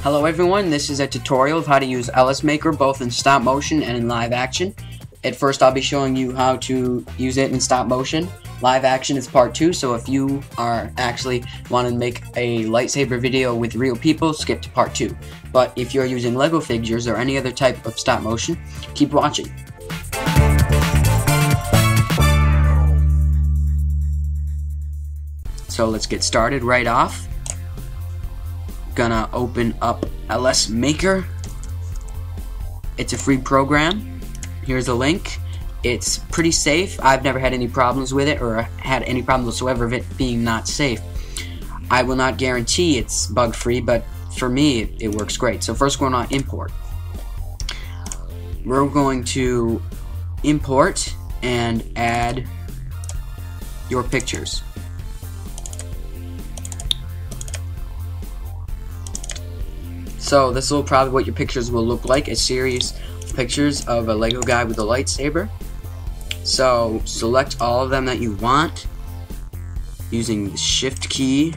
Hello everyone, this is a tutorial of how to use LSmaker both in stop motion and in live action. At first I'll be showing you how to use it in stop motion. Live action is part 2, so if you are actually want to make a lightsaber video with real people, skip to part 2. But if you're using Lego figures or any other type of stop motion, keep watching. So let's get started right off. Gonna open up LSmaker. It's a free program. Here's a link. It's pretty safe. I've never had any problems with it or had any problem whatsoever of it being not safe. I will not guarantee it's bug free, but for me it works great. So first we're going to import. We're going to import and add your pictures. So this will probably what your pictures will look like, a series of pictures of a Lego guy with a lightsaber. So select all of them that you want using the shift key,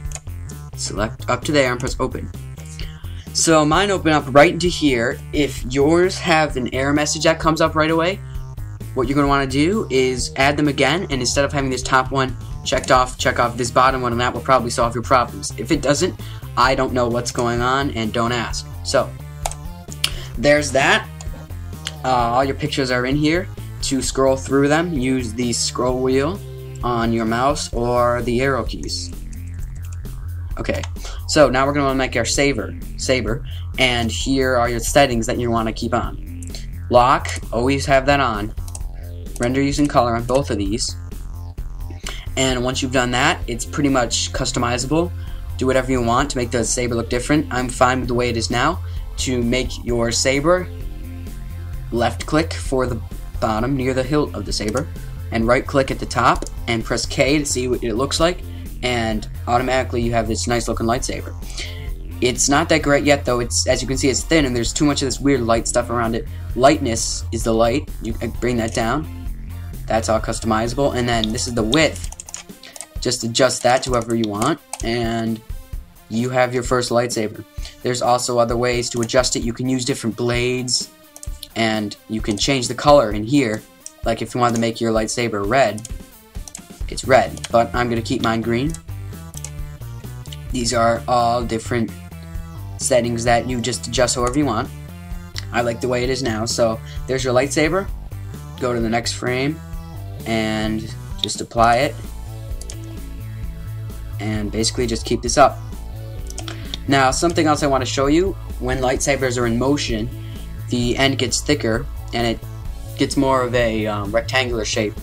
select up to there and press open. So mine open up right into here. If yours have an error message that comes up right away, what you're going to want to do is add them again, and instead of having this top one checked off, check off this bottom one, and that will probably solve your problems. If it doesn't, I don't know what's going on, and don't ask. So there's that. All your pictures are in here. To scroll through them, use the scroll wheel on your mouse or the arrow keys. Okay, so now we're going to make our saber, and here are your settings that you want to keep on. Lock, always have that on. Render using color on both of these. And once you've done that, it's pretty much customizable. Do whatever you want to make the saber look different. I'm fine with the way it is now. To make your saber, left click for the bottom near the hilt of the saber, and right click at the top and press K to see what it looks like, and automatically you have this nice looking lightsaber. It's not that great yet though. It's, as you can see, it's thin and there's too much of this weird light stuff around it. Lightness is the light. You can bring that down. That's all customizable. And then this is the width. Just adjust that to whoever you want, and you have your first lightsaber. There's also other ways to adjust it. You can use different blades, and you can change the color in here. Like if you wanted to make your lightsaber red, it's red, but I'm going to keep mine green. These are all different settings that you just adjust however you want. I like the way it is now. So there's your lightsaber. Go to the next frame and just apply it, and basically just keep this up. Now something else I want to show you, when lightsabers are in motion, the end gets thicker and it gets more of a rectangular shape.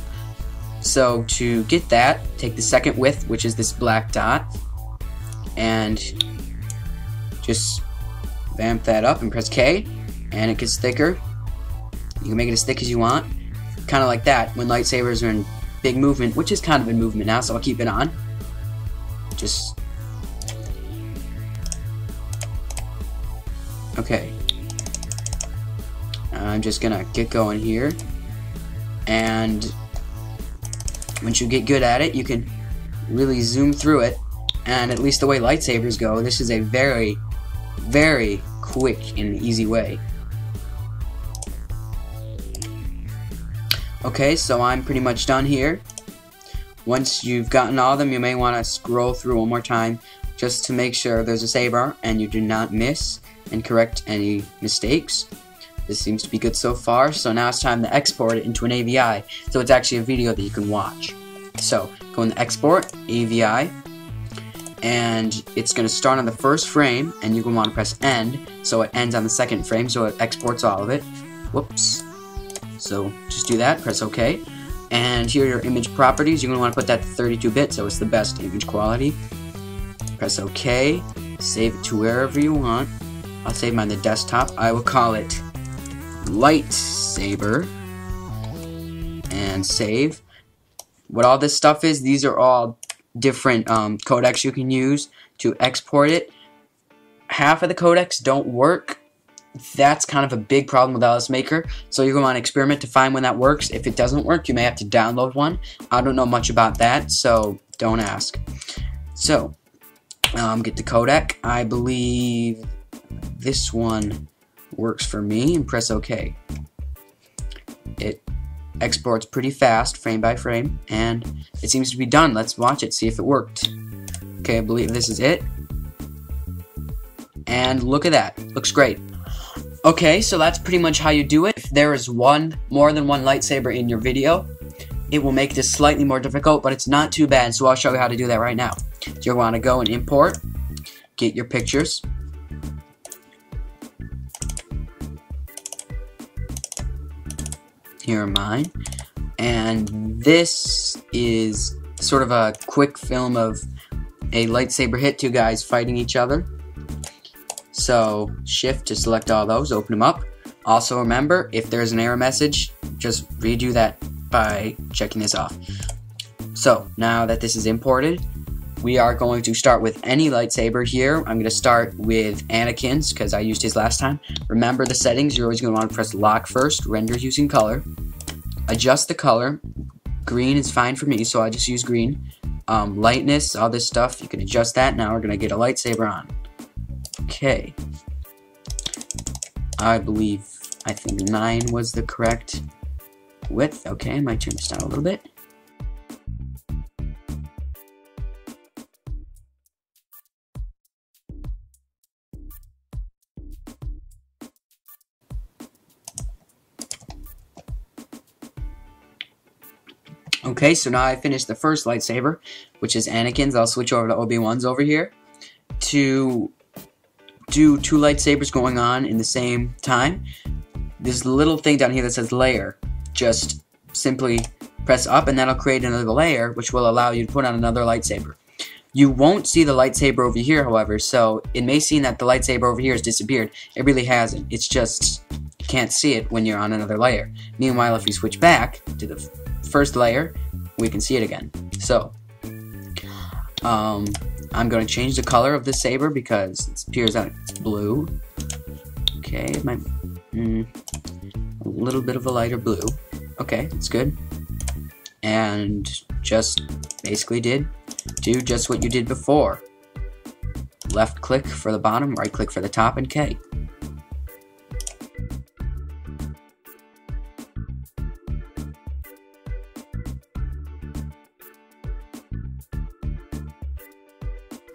So to get that, take the second width, which is this black dot, and just vamp that up and press K, and it gets thicker. You can make it as thick as you want, kind of like that when lightsabers are in big movement, which is kind of in movement now, so I'll keep it on. Just okay. I'm just gonna get going here, and once you get good at it, you can really zoom through it. And at least the way lightsabers go, this is a very, very quick and easy way. Okay, so I'm pretty much done here. Once you've gotten all of them, you may want to scroll through one more time just to make sure there's a saber and you do not miss, and correct any mistakes. This seems to be good so far, so now it's time to export it into an AVI, so it's actually a video that you can watch. So go in the export, AVI, and it's going to start on the first frame, and you're going to want to press end, so it ends on the second frame, so it exports all of it. Whoops. So just do that, press OK. And here are your image properties. You're going to want to put that to 32-bit, so it's the best image quality. Press OK. Save it to wherever you want. I'll save mine on the desktop. I will call it lightsaber. And save. What all this stuff is, these are all different codecs you can use to export it. Half of the codecs don't work. That's kind of a big problem with LSmaker, so you're going to want to experiment to find when that works. If it doesn't work, you may have to download one. I don't know much about that, so don't ask. So get the codec. I believe this one works for me, and press OK. It exports pretty fast, frame by frame, and it seems to be done. Let's watch it, see if it worked. Okay, I believe this is it. And look at that, looks great. Okay, so that's pretty much how you do it. If there is more than one lightsaber in your video, it will make this slightly more difficult, but it's not too bad, so I'll show you how to do that right now. You'll want to go and import, get your pictures. Here are mine, and this is sort of a quick film of a lightsaber hit, two guys fighting each other. So shift to select all those, open them up. Also remember, if there's an error message, just redo that by checking this off. So now that this is imported, we are going to start with any lightsaber here. I'm going to start with Anakin's because I used his last time. Remember the settings, you're always going to want to press lock first, render using color. Adjust the color. Green is fine for me, so I just use green. Lightness, all this stuff, you can adjust that. Now we're going to get a lightsaber on. Okay. I think 9 was the correct width. Okay, I might turn this down a little bit. Okay, so now I finished the first lightsaber, which is Anakin's. I'll switch over to Obi-Wan's over here to do two lightsabers going on in the same time. This little thing down here that says layer, just simply press up and that'll create another layer, which will allow you to put on another lightsaber. You won't see the lightsaber over here, however, so it may seem that the lightsaber over here has disappeared. It really hasn't. It's just you can't see it when you're on another layer. Meanwhile, if you switch back to the first layer, we can see it again. So I'm going to change the color of the saber because it appears that it's blue. Okay, it might a little bit of a lighter blue. Okay, that's good. And just basically do just what you did before. Left click for the bottom, right click for the top, and K.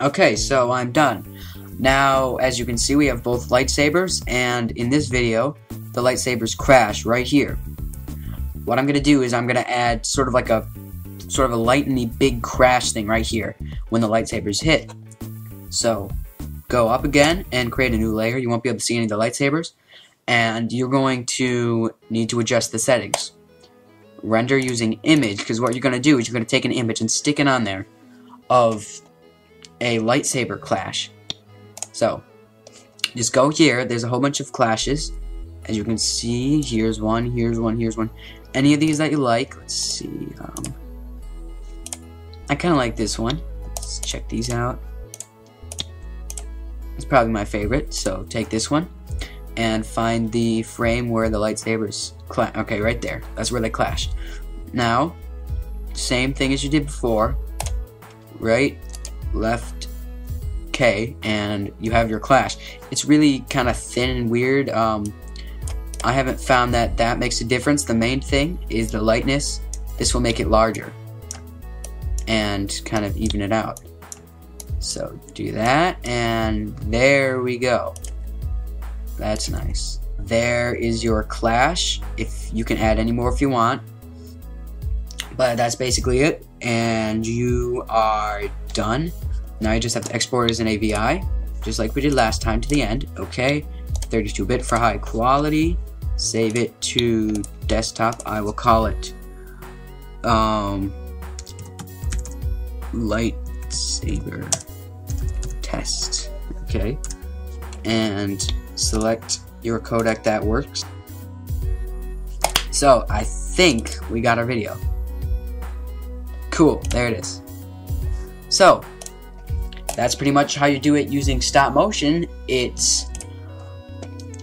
Okay, so I'm done. Now, as you can see, we have both lightsabers, and in this video, the lightsabers crash right here. What I'm gonna do is I'm gonna add sort of a lightning big crash thing right here when the lightsabers hit. So, go up again and create a new layer. You won't be able to see any of the lightsabers, and you're going to need to adjust the settings. Render using image, because what you're gonna do is you're gonna take an image and stick it on there of a lightsaber clash. So just go here. There's a whole bunch of clashes, as you can see. Here's one, here's one, here's one. Any of these that you like. Let's see. I kind of like this one. Let's check these out. It's probably my favorite. So take this one and find the frame where the lightsabers clash. Okay, right there. That's where they clashed. Now, same thing as you did before. Right, left, K, and you have your clash. It's really kind of thin and weird. I haven't found that makes a difference. The main thing is the lightness. This will make it larger and kind of even it out. So do that, and there we go. That's nice. There is your clash. If you can add any more if you want, but that's basically it, and you are done. Now you just have to export it as an AVI, just like we did last time, to the end. Okay, 32-bit for high quality. Save it to desktop. I will call it lightsaber test. Okay, and select your codec that works. So I think we got our video. Cool, there it is. So that's pretty much how you do it using stop motion. It's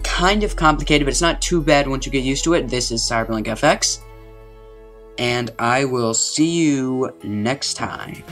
kind of complicated, but it's not too bad once you get used to it. This is CyberlinkFX, and I will see you next time.